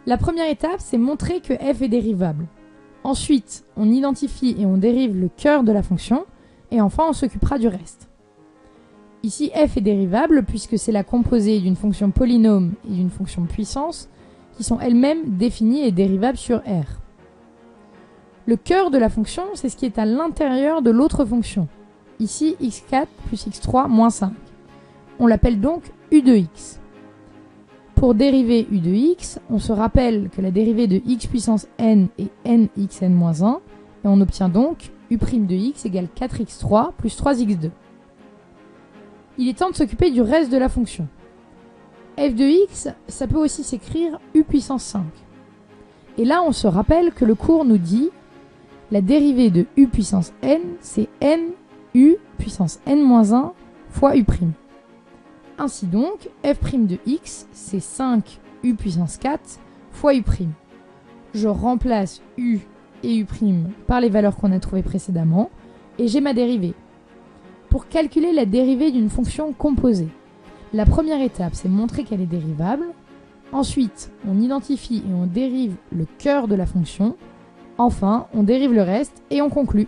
La première étape, c'est montrer que f est dérivable. Ensuite, on identifie et on dérive le cœur de la fonction, et enfin on s'occupera du reste. Ici, f est dérivable puisque c'est la composée d'une fonction polynôme et d'une fonction puissance qui sont elles-mêmes définies et dérivables sur R. Le cœur de la fonction, c'est ce qui est à l'intérieur de l'autre fonction. Ici, x4 plus x3 moins 5. On l'appelle donc u de x. Pour dériver u de x, on se rappelle que la dérivée de x puissance n est nxn moins 1, et on obtient donc u' de x égale 4x3 plus 3x2. Il est temps de s'occuper du reste de la fonction. F de x, ça peut aussi s'écrire u puissance 5. Et là, on se rappelle que le cours nous dit la dérivée de u puissance n, c'est n u puissance n-1 fois u'. Ainsi donc, f' de x, c'est 5 u puissance 4 fois u'. Je remplace u et u' par les valeurs qu'on a trouvées précédemment, et j'ai ma dérivée. Pour calculer la dérivée d'une fonction composée, la première étape, c'est montrer qu'elle est dérivable. Ensuite, on identifie et on dérive le cœur de la fonction. Enfin, on dérive le reste et on conclut.